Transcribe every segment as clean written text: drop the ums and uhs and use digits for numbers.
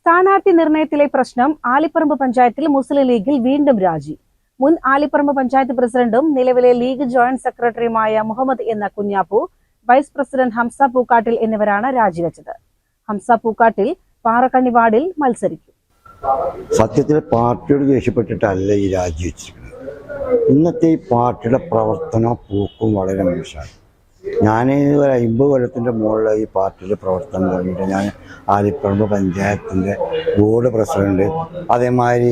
സ്ഥാനാർത്ഥി നിർണയത്തിലെ പ്രശ്നം ആലിപ്പറമ്പ് പഞ്ചായത്തിൽ മുസ്ലിം ലീഗിൽ വീണ്ടും രാജി. മുൻ ആലിപ്പറമ്പ് പഞ്ചായത്ത് പ്രസിഡന്റും നിലവിലെ ലീഗ് ജോയിന്റ് സെക്രട്ടറിയുമായ മുഹമ്മദ് എന്ന കുഞ്ഞാപ്പു, വൈസ് പ്രസിഡന്റ് ഹംസ പൂക്കാട്ടിൽ എന്നിവരാണ് രാജിവെച്ചത്. ഹംസ പൂക്കാട്ടിൽ പാറക്കണ്ണി വാർഡിൽ മത്സരിക്കും. സത്യത്തിൽ പാർട്ടിയോട് ദേഷ്യപ്പെട്ടിട്ടല്ല ഈ രാജിവെച്ചിരിക്കുന്നത്. ഇന്നത്തെ ഈ പാർട്ടിയുടെ പ്രവർത്തനവും പോക്കും വളരെ മോശമാണ്. ഞാൻ ഒരു 50 കൊല്ലത്തിൻ്റെ മുകളിൽ ഈ പാർട്ടിയുടെ പ്രവർത്തനം തുടങ്ങിയിട്ട് ഞാൻ ആലിപ്പറമ്പ് പഞ്ചായത്തിൻ്റെ ബോർഡ് പ്രസിഡന്റ്, അതേമാതിരി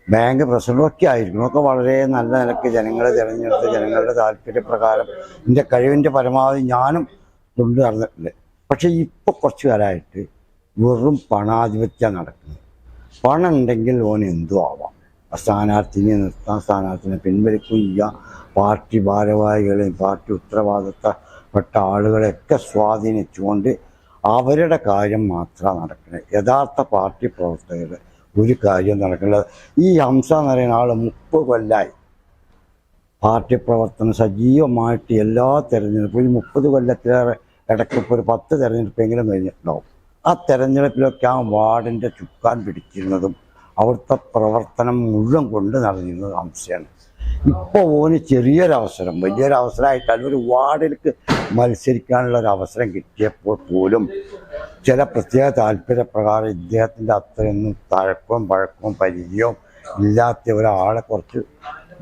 ബാങ്ക് പ്രസിഡന്റും ഒക്കെ ആയിരിക്കണം. ഒക്കെ വളരെ നല്ല നിലയ്ക്ക് ജനങ്ങളെ തിരഞ്ഞെടുത്ത് ജനങ്ങളുടെ താല്പര്യപ്രകാരം എൻ്റെ കഴിവിൻ്റെ പരമാവധി ഞാനും കൊണ്ടു നടന്നിട്ടുണ്ട്. പക്ഷേ ഇപ്പോൾ കുറച്ച് കാലമായിട്ട് വെറും പണാധിപത്യം നടക്കുന്നത്. പണം ഉണ്ടെങ്കിൽ ഓന് എന്തും ആവാം. സ്ഥാനാർത്ഥിനെ നിർത്താൻ, സ്ഥാനാർത്ഥിനെ പിൻവലിക്കുക, പാർട്ടി ഭാരവാഹികളെയും പാർട്ടി ഉത്തരവാദിത്തപ്പെട്ട ആളുകളെയൊക്കെ സ്വാധീനിച്ചുകൊണ്ട് അവരുടെ കാര്യം മാത്രമാണ് നടക്കുന്നത്. യഥാർത്ഥ പാർട്ടി പ്രവർത്തകരുടെ ഒരു കാര്യം നടക്കുന്നത്. ഈ ഹംസ എന്ന് പറയുന്ന ആൾ 30 കൊല്ലമായി പാർട്ടി പ്രവർത്തനം സജീവമായിട്ട് എല്ലാ തെരഞ്ഞെടുപ്പും, ഈ 30 കൊല്ലത്തിലേറെ ഇടയ്ക്കിപ്പോൾ ഒരു 10 തെരഞ്ഞെടുപ്പെങ്കിലും കഴിഞ്ഞിട്ടുണ്ടാവും. ആ തെരഞ്ഞെടുപ്പിലൊക്കെ ആ വാർഡിൻ്റെ ചുക്കാൻ പിടിച്ചിരുന്നതും അവിടുത്തെ പ്രവർത്തനം മുഴുവൻ കൊണ്ട് നടന്നിരുന്നത് ഹംസയാണ്. ഇപ്പോൾ ഓന് ചെറിയൊരവസരം, വലിയൊരവസരമായിട്ടല്ല, ഒരു വാർഡിലേക്ക് മത്സരിക്കാനുള്ള ഒരു അവസരം കിട്ടിയപ്പോൾ പോലും ചില പ്രത്യേക താല്പര്യപ്രകാരം ഇദ്ദേഹത്തിൻ്റെ അത്രയൊന്നും തഴക്കവും പഴക്കവും പരിചയവും ഇല്ലാത്ത ഒരാളെ കുറച്ച്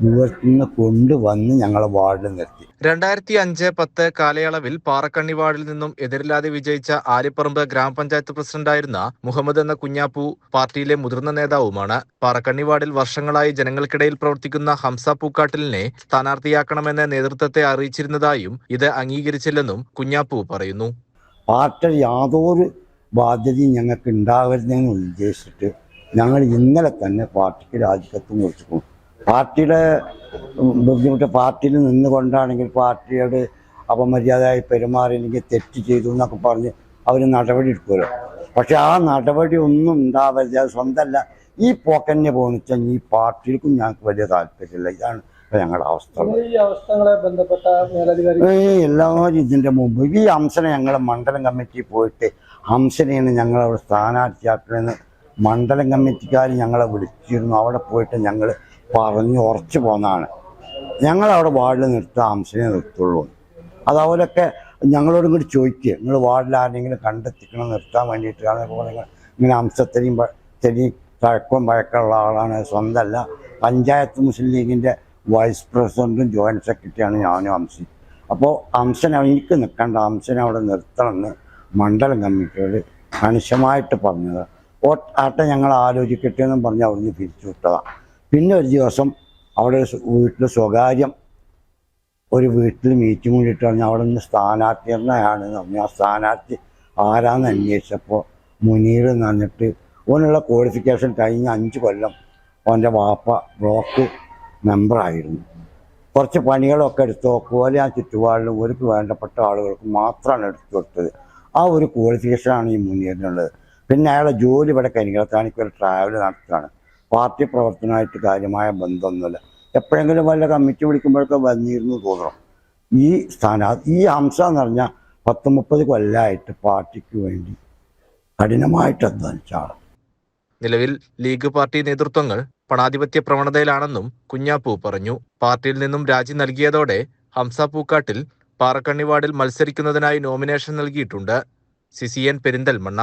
ദൂരത്തു നിന്ന് കൊണ്ടുവന്ന് ഞങ്ങളെ വാർഡിൽ നിർത്തി. 2005-10 കാലയളവിൽ പാറക്കണ്ണി വാർഡിൽ നിന്നും എതിരില്ലാതെ വിജയിച്ച ആലിപ്പറമ്പ് ഗ്രാമപഞ്ചായത്ത് പ്രസിഡന്റായിരുന്ന മുഹമ്മദ് എന്ന കുഞ്ഞാപ്പു പാർട്ടിയിലെ മുതിർന്ന നേതാവുമാണ്. പാറക്കണ്ണി വാർഡിൽ വർഷങ്ങളായി ജനങ്ങൾക്കിടയിൽ പ്രവർത്തിക്കുന്ന ഹംസ പൂക്കാട്ടിലിനെ സ്ഥാനാർത്ഥിയാക്കണമെന്ന് നേതൃത്വത്തെ അറിയിച്ചിരുന്നതായും ഇത് അംഗീകരിച്ചില്ലെന്നും കുഞ്ഞാപ്പു പറയുന്നു. പാർട്ടി യാതൊരു ബാധ്യതയും ഞങ്ങൾക്ക് ഉണ്ടാകരുതെന്ന് ഉദ്ദേശിച്ചിട്ട് ഞങ്ങൾ ഇന്നലെ തന്നെ പാർട്ടിക്ക് രാജിക്കത്തും കൊടുത്തിട്ടുണ്ട്. പാർട്ടിയുടെ ബുദ്ധിമുട്ട് പാർട്ടിയിൽ നിന്നുകൊണ്ടാണെങ്കിൽ പാർട്ടിയോട് അപമര്യാദയായി പെരുമാറിയെങ്കിൽ തെറ്റ് ചെയ്തു എന്നൊക്കെ പറഞ്ഞ് അവർ നടപടി എടുക്കുമല്ലോ. പക്ഷെ ആ നടപടി ഒന്നും ഉണ്ടാവരുത്. അത് സ്വന്തമല്ല, ഈ പോക്കന്നെ പോണിച്ചാൽ ഈ പാർട്ടികൾക്കും ഞങ്ങൾക്ക് വലിയ താല്പര്യമില്ല. ഇതാണ് ഞങ്ങളുടെ അവസ്ഥ. എല്ലാവരും ഇതിൻ്റെ മുമ്പ് ഈ ഹംസനെ ഞങ്ങൾ മണ്ഡലം കമ്മിറ്റി പോയിട്ട് ഹംസനെയാണ് ഞങ്ങളവിടെ സ്ഥാനാർത്ഥിയാക്കണമെന്ന് മണ്ഡലം കമ്മിറ്റിക്കാർ ഞങ്ങളെ വിളിച്ചിരുന്നു. അവിടെ പോയിട്ട് ഞങ്ങൾ പറഞ്ഞ് ഉറച്ചു പോന്നതാണ്. ഞങ്ങളവിടെ വാർഡിൽ നിർത്താൻ ഹംസനെ നിർത്തുള്ളൂ. അതവരൊക്കെ ഞങ്ങളോടും കൂടി ചോദിക്കുക, നിങ്ങൾ വാർഡിൽ ആരെങ്കിലും കണ്ടെത്തിക്കണം നിർത്താൻ വേണ്ടിയിട്ടാണ്. ഇങ്ങനെ ഹംസത്തിനെയും തഴക്കവും പഴക്കമുള്ള ആളാണ്, സ്വന്തമല്ല. പഞ്ചായത്ത് മുസ്ലിം ലീഗിൻ്റെ വൈസ് പ്രസിഡന്റും ജോയിന്റ് സെക്രട്ടറിയാണ് ഞാനും ഹംസി. അപ്പോൾ ഹംസനെ എനിക്ക് നിൽക്കേണ്ട, ഹംസനെ അവിടെ നിർത്തണമെന്ന് മണ്ഡലം കമ്മിറ്റിയോട് കണിശമായിട്ട് പറഞ്ഞത്. ആട്ടെ ഞങ്ങൾ ആലോചിക്കട്ടെ എന്നും പറഞ്ഞ് അവിടുന്ന് പിരിച്ചു വിട്ടതാണ്. പിന്നെ ഒരു ദിവസം അവിടെ വീട്ടിൽ സ്വകാര്യം ഒരു വീട്ടിൽ മീറ്റിംഗ് കൂടിയിട്ട് പറഞ്ഞാൽ അവിടെ നിന്ന് സ്ഥാനാർത്ഥി നിർണ്ണയമാണെന്ന് പറഞ്ഞു. ആ സ്ഥാനാർത്ഥി ആരാന്ന് അന്വേഷിച്ചപ്പോൾ മുനീർ എന്ന് പറഞ്ഞിട്ട് ഓനുള്ള ക്വാളിഫിക്കേഷൻ കഴിഞ്ഞ 5 കൊല്ലം അവൻ്റെ വാപ്പ ബ്ലോക്ക് മെമ്പറായിരുന്നു. കുറച്ച് പണികളൊക്കെ എടുത്ത് നോക്കുപോലെ ആ ചുറ്റുപാടിലും ഒരു വേണ്ടപ്പെട്ട ആളുകൾക്ക് മാത്രമാണ് എടുത്തു കൊടുത്തത്. ആ ഒരു ക്വാളിഫിക്കേഷനാണ് ഈ മുനീറിനുള്ളത്. പിന്നെ അയാളെ ജോലി ഇവിടെ കരിങ്കലത്താണിക്ക് ഒരു ട്രാവൽ നടത്തുകയാണ്. പാർട്ടി പ്രവർത്തനമായിട്ട് കാര്യമായ ബന്ധമൊന്നുമില്ല. എപ്പോഴെങ്കിലും വല്ല കമ്മിറ്റി വിളിക്കുമ്പോഴൊക്കെ വന്നിരുന്നു തോന്നണം. ഈ ഹംസ എന്ന് പറഞ്ഞാൽ 10-30 കൊല്ലമായിട്ട് പാർട്ടിക്ക് വേണ്ടി കഠിനമായിട്ട് അധ്വാനിച്ച ആളാണ്. നിലവിൽ ലീഗ് പാർട്ടി നേതൃത്വങ്ങൾ പണാധിപത്യ പ്രവണതയിലാണെന്നും കുഞ്ഞാപ്പു പറഞ്ഞു. പാർട്ടിയിൽ നിന്നും രാജി നൽകിയതോടെ ഹംസ പൂക്കാട്ടിൽ പാറക്കണ്ണി വാർഡിൽ മത്സരിക്കുന്നതിനായി നോമിനേഷൻ നൽകിയിട്ടുണ്ട്. CCN പെരിന്തൽമണ്ണ.